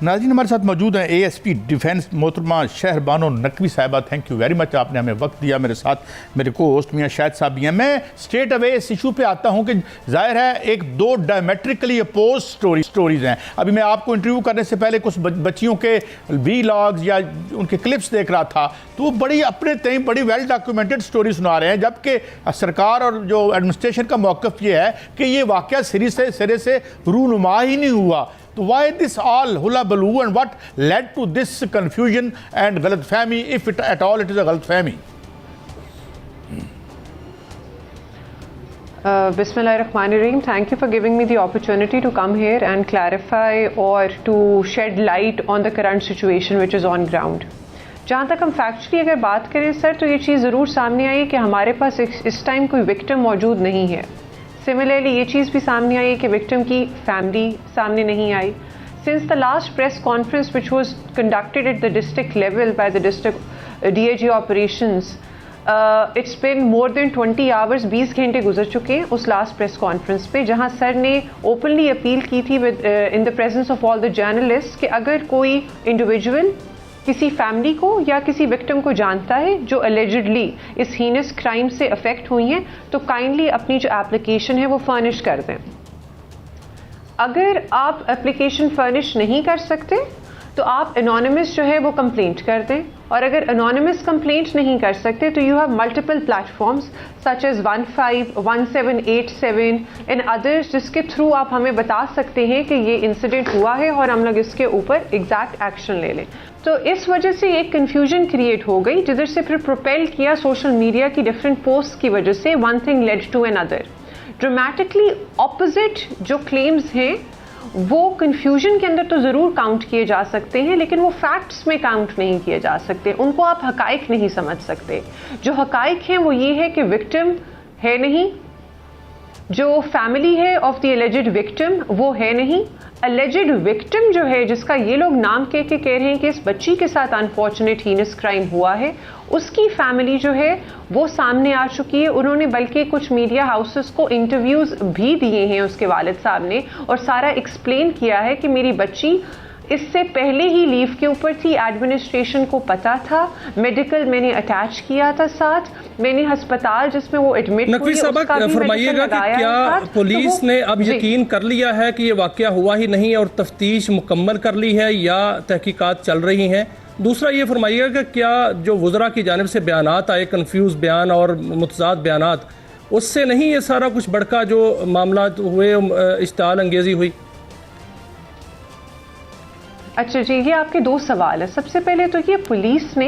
नाज़रीन हमारे साथ मौजूद हैं ASP डिफेंस मोहतरमा शहरबानो नकवी साहिबा। थैंक यू वेरी मच, आपने हमें वक्त दिया। मेरे साथ मेरे को होस्ट मियां शाहिद साहब भी हैं। मैं स्ट्रेट अवे इस इशू पे आता हूं कि जाहिर है एक दो डायमेट्रिकली अपोज स्टोरीज हैं। अभी मैं आपको इंटरव्यू करने से पहले कुछ बच्चियों के वीलॉग्स या उनके क्लिप्स देख रहा था, तो वो बड़ी अपने तय बड़ी वेल डॉक्यूमेंटेड स्टोरी सुना रहे हैं, जबकि सरकार और जो एडमिनिस्ट्रेशन का मौक़िफ़ ये है कि ये वाक़या सिरे से रूनुमा ही नहीं हुआ। तो why this all hullabaloo and what led to this confusion and गलतफहमी, if it at all it is a गलतफहमी? Bismillahirrahmanirrahim. Thank you for giving me the opportunity to come here and clarify or to shed light on the current situation which is on ground. जहाँ तक हम factually अगर बात करें sir, तो ये चीज़ ज़रूर सामने आई कि हमारे पास इस टाइम कोई विक्टिम मौजूद नहीं है। सिमिलरली ये चीज़ भी सामने आई कि विक्टिम की फैमिली सामने नहीं आई। Since the last press conference which was conducted at the district level by the district DIG operations, it's been more than 20 hours, 20 घंटे गुजर चुके हैं उस लास्ट प्रेस कॉन्फ्रेंस पे, जहां सर ने ओपनली अपील की थी with in the presence of all the journalist कि अगर कोई इंडिविजुअल किसी फैमिली को या किसी विक्टिम को जानता है जो अलेजिडली इस हीनस क्राइम से अफेक्ट हुई हैं, तो काइंडली अपनी जो एप्लीकेशन है वो फर्निश कर दें। अगर आप एप्लीकेशन फर्निश नहीं कर सकते तो आप एनोनिमस जो है वो कंप्लेंट कर दें, और अगर एनोनिमस कंप्लेंट नहीं कर सकते तो you have multiple platforms such as 15, 1787 and others, जिसके थ्रू आप हमें बता सकते हैं कि ये इंसिडेंट हुआ है और हम लोग इसके ऊपर एग्जैक्ट एक्शन ले लें। तो इस वजह से एक कन्फ्यूजन क्रिएट हो गई, जिधर से फिर प्रोपेल किया सोशल मीडिया की डिफरेंट पोस्ट की वजह से, one thing led to another. Dramatically opposite जो क्लेम्स हैं वो कन्फ्यूजन के अंदर तो ज़रूर काउंट किए जा सकते हैं, लेकिन वो फैक्ट्स में काउंट नहीं किए जा सकते, उनको आप हकाइक नहीं समझ सकते। जो हकाइक हैं वो ये है कि विक्टिम है नहीं, जो फैमिली है ऑफ द एलिजिड विक्टिम वो है नहीं, एलिजिड विक्टिम जो है जिसका ये लोग नाम कह रहे हैं कि इस बच्ची के साथ अनफॉर्चुनेट हीनस क्राइम हुआ है, उसकी फैमिली जो है वो सामने आ चुकी है। उन्होंने बल्कि कुछ मीडिया हाउसेस को इंटरव्यूज भी दिए हैं उसके वालिद साहब ने, और सारा एक्सप्लेन किया है कि मेरी बच्ची इससे पहले ही लीव के ऊपर थी, एडमिनिस्ट्रेशन को पता था, मेडिकल मैंने अटैच किया था साथ, मैंने अस्पताल जिसमें वो एडमिट नकवी साहब फरमाइएगा कि क्या पुलिस ने अब यकीन कर लिया है कि ये वाकया हुआ ही नहीं है और तफ्तीश मुकम्मल कर ली है या तहकीकात चल रही हैं? दूसरा ये फरमाइएगा कि क्या जो वज़रा की जानिब से बयानात आए, कन्फ्यूज बयान और मुतज़ाद बयानात, उससे नहीं ये सारा कुछ बड़का जो मामला हुए इश्तिहाल अंगेज़ी हुई? अच्छा जी, ये आपके दो सवाल है। सबसे पहले तो ये पुलिस ने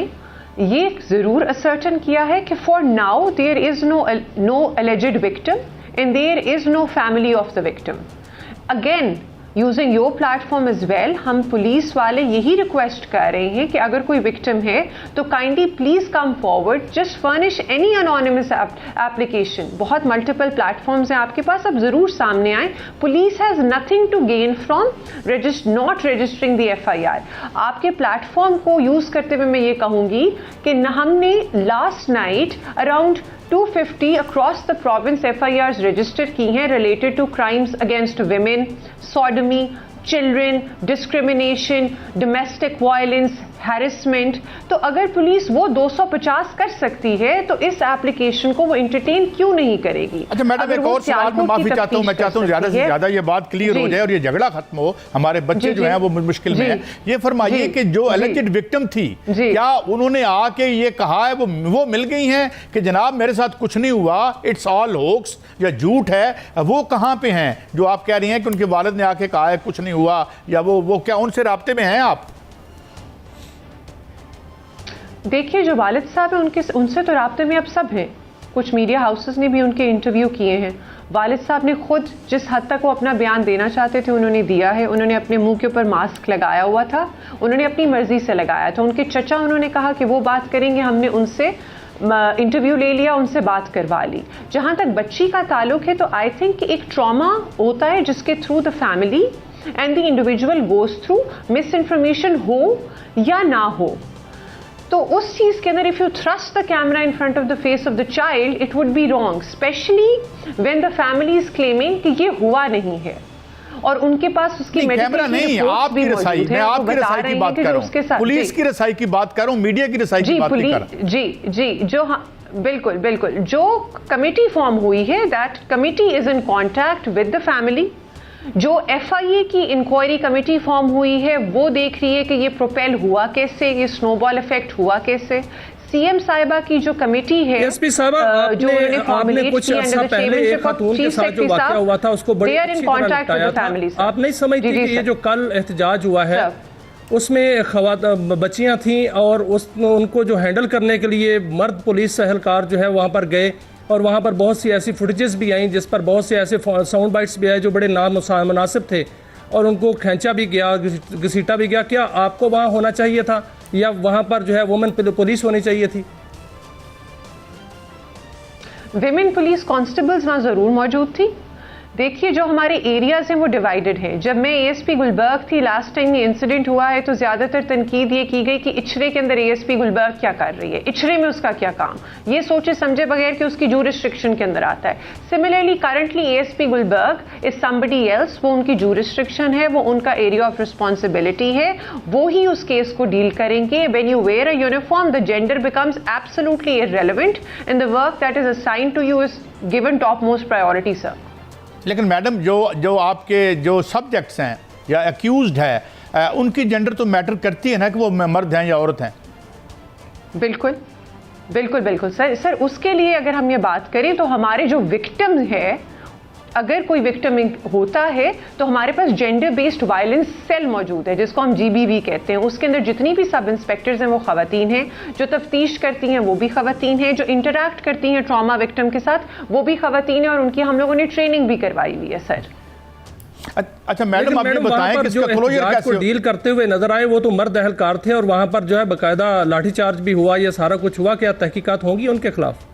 ये ज़रूर असर्टन किया है कि for now there is no alleged victim and there is no family of the victim. Again using your platform as well, हम पुलिस वाले यही रिक्वेस्ट कर रहे हैं कि अगर कोई विक्टिम है तो kindly please come forward, just furnish any anonymous application. बहुत मल्टीपल प्लेटफॉर्म्स हैं आपके पास, अब जरूर सामने आए। Police has nothing to gain from not registering the FIR। आपके प्लेटफॉर्म को यूज करते हुए मैं ये कहूंगी कि हमने last night around 250 across the province FIRs register की हैं related to crimes against women, sodomy, children, discrimination, domestic violence, harassment। तो अगर पुलिस वो 250 कर सकती है तो इस एप्लीकेशन को वो एंटरटेन क्यों नहीं करेगी? अच्छा मैडम, एक और सवाल में माफी चाहता हूँ, मैं चाहता हूँ ज्यादा से ज्यादा ये बात क्लियर हो जाए और ये झगड़ा खत्म हो, हमारे बच्चे जो हैं वो मुश्किल में हैं। ये फरमाइए कि जो एलिजिड विक्टिम थी, क्या उन्होंने आके ये कहा है, वो मिल गई हैं कि जनाब मेरे साथ कुछ नहीं हुआ, इट्स ऑल होक्स या झूठ है? वो कहाँ पे हैं जो आप कह रही हैं कि उनके वालिद ने आके कहा है कुछ नहीं हुआ, या वो क्या उनसे राब्ते में हैं आप? देखिए, जो वालिद साहब हैं उनसे तो राब्ते में अब सब हैं। कुछ मीडिया हाउसेस ने भी उनके इंटरव्यू किए हैं। वालिद साहब ने खुद जिस हद तक वो अपना बयान देना चाहते थे उन्होंने दिया है। उन्होंने अपने मुंह के ऊपर मास्क लगाया हुआ था, उन्होंने अपनी मर्जी से लगाया था। उनके चचा उन्होंने कहा कि वो बात करेंगे, हमने उनसे इंटरव्यू ले लिया, उनसे बात करवा ली। जहाँ तक बच्ची का ताल्लुक है तो आई थिंक एक ट्रॉमा होता है जिसके through the family and the individual goes through, miss information हो या ना हो, तो उस चीज के अंदर if you thrust the camera in front of the face of the child, it would be wrong, specially when the family is claiming कि ये हुआ नहीं है। और उनके पास उसकी कैमरा नहीं, आपकी रसाई, मैं आपकी रसाई की बात कर रहा हूं, पुलिस की रसाई की बात कर रहा हूं, मीडिया की रसाई की बात नहीं कर रहा। जी जो बिल्कुल बिल्कुल, जो कमेटी फॉर्म हुई है, that committee is in contact with the family. जो FIA की इंक्वायरी कमेटी फॉर्म हुई है वो देख रही है कि ये प्रोपेल हुआ कैसे, ये स्नोबॉल इफेक्ट हुआ कैसे। CM साहिबा की जो कमेटी है, एसपी साहिबा, आपने कुछ अर्सा पहले एक खातून के साथ जो वाकया हुआ था उसको बड़ी अच्छी तरह बताया था। आप नहीं समझती कि ये जो कल एहतजाज हुआ है उसमें बच्चियां थीं और उनको जो हैंडल करने के लिए मर्द पुलिस एहलकार जो है वहाँ पर गए और वहाँ पर बहुत सी ऐसी फुटेजेस भी आई जिस पर बहुत से ऐसे साउंड बाइट्स भी आए जो बड़े नामुनासिब थे और उनको खींचा भी गया, घसीटा भी गया। क्या आपको वहाँ होना चाहिए था या वहाँ पर जो है वुमेन पुलिस होनी चाहिए थी? विमेन पुलिस कांस्टेबल्स वहाँ ज़रूर मौजूद थी। देखिए, जो हमारे एरियाज हैं वो डिवाइडेड हैं। जब मैं ASP गुलबर्ग थी लास्ट टाइम ये इंसिडेंट हुआ है तो ज़्यादातर तनकीद ये की गई कि इचरे के अंदर ASP गुलबर्ग क्या कर रही है, इचरे में उसका क्या काम, ये सोचे समझे बगैर कि उसकी जूरिस्ट्रिक्शन के अंदर आता है। Similarly currently ASP Gulbarga is somebody else, वो उनकी जूरिस्ट्रिक्शन है, वो उनका एरिया ऑफ रिस्पॉन्सिबिलिटी है, वो ही उस केस को डील करेंगे। When you wear a uniform the gender becomes absolutely irrelevant and the work that is assigned to you is given top most priority sir. लेकिन मैडम जो आपके जो सब्जेक्ट्स हैं या एक्यूज्ड है उनकी जेंडर तो मैटर करती है ना कि वो मर्द हैं या औरत हैं। बिल्कुल बिल्कुल बिल्कुल सर उसके लिए अगर हम ये बात करें तो हमारे जो विक्टिम है, अगर कोई विक्टिम होता है तो हमारे पास जेंडर बेस्ड वायलेंस सेल मौजूद है जिसको हम GBV कहते हैं। उसके अंदर जितनी भी सब इंस्पेक्टर्स हैं वो खवातीन हैं, जो तफ्तीश करती हैं वो भी खवातीन हैं, जो इंटरैक्ट करती हैं ट्रॉमा विक्टिम के साथ वो भी खवातीन हैं और उनकी हम लोगों ने ट्रेनिंग भी करवाई हुई है सर। अच्छा मैडम, आप ये बताएं कि इसका क्लोजर कैसे डील करते हुए नजर आए वो तो मर्द एहलकार थे और वहां पर जो है बाकायदा लाठीचार्ज भी हुआ, ये सारा कुछ हुआ। क्या तहकीकात होंगी उनके खिलाफ?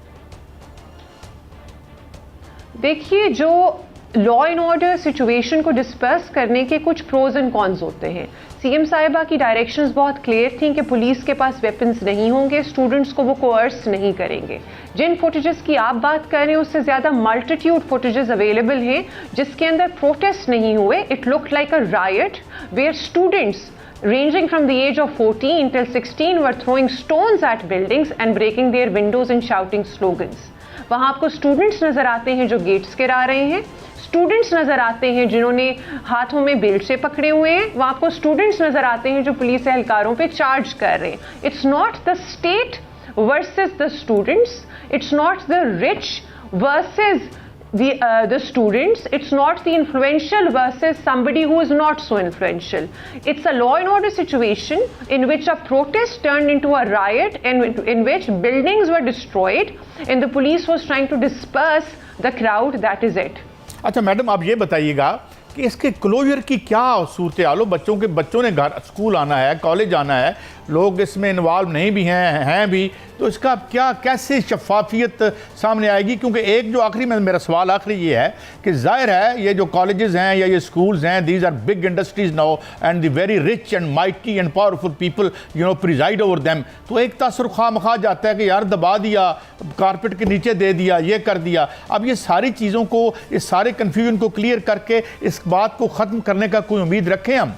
देखिए, जो लॉ एंड ऑर्डर सिचुएशन को डिस्पर्स करने के कुछ प्रोज एंड कॉन्स होते हैं। CM साहिबा की डायरेक्शंस बहुत क्लियर थी कि पुलिस के पास वेपन्स नहीं होंगे, स्टूडेंट्स को वो कोर्स नहीं करेंगे। जिन फुटेजेस की आप बात कर रहे हैं उससे ज़्यादा मल्टीट्यूड फुटेजेस अवेलेबल हैं जिसके अंदर प्रोटेस्ट नहीं हुए। It looked like a riot where students ranging from the age of 14 till 16 were throwing stones at buildings and breaking their windows and shouting slogans. वहाँ आपको स्टूडेंट्स नजर आते हैं जो गेट्स गिरा रहे हैं, स्टूडेंट्स नजर आते हैं जिन्होंने हाथों में बेल्ट पकड़े हुए हैं, वहाँ आपको स्टूडेंट्स नजर आते हैं जो पुलिस एहलकारों पे चार्ज कर रहे हैं। It's not the state versus the students, it's not the rich versus the students, it's not the influential versus somebody who is not so influential. It's a law and order situation in which a protest turned into a riot and in which buildings were destroyed and the police was trying to disperse the crowd. That is it. अच्छा madam, आप ये बताइएगा कि इसके closure की क्या सूरत हाल हो? बच्चों ने घर स्कूल आना है, कॉलेज आना है, लोग इसमें इन्वॉल्व नहीं भी हैं भी, तो इसका क्या कैसे शफाफियत सामने आएगी? क्योंकि एक जो आखिरी में मेरा सवाल आखिरी ये है कि जाहिर है ये जो कॉलेजेस हैं या ये स्कूल्स हैं, these are big industries now and the very rich and mighty and powerful people preside over them. तो एक तासुर खामखा जाता है कि यार दबा दिया, कारपेट के नीचे दे दिया, ये कर दिया। अब ये सारी चीज़ों को, इस सारे कन्फ्यूजन को क्लियर करके इस बात को ख़त्म करने का कोई उम्मीद रखें हम?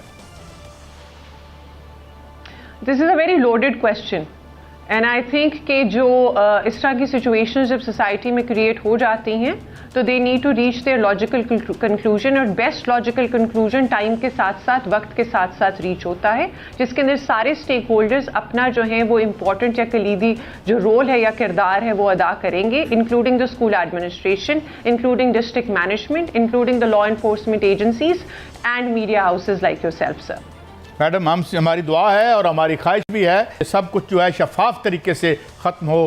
This is a very loaded question and I think कि जो इस तरह की सिचुएशन जब सोसाइटी में क्रिएट हो जाती हैं तो they need to reach their logical conclusion, और बेस्ट लॉजिकल कंक्लूजन टाइम के साथ साथ, वक्त के साथ साथ रीच होता है जिसके अंदर सारे स्टेक होल्डर्स अपना जो है वो इम्पॉर्टेंट या कलीदी जो रोल है या किरदार है वो अदा करेंगे, including the school administration, including district management, including the law enforcement agencies and media houses like yourself sir. Madam, हमारी दुआ है और हमारी ख्वाहिश भी है कि सब कुछ जो है शफाफ तरीके से ख़त्म हो।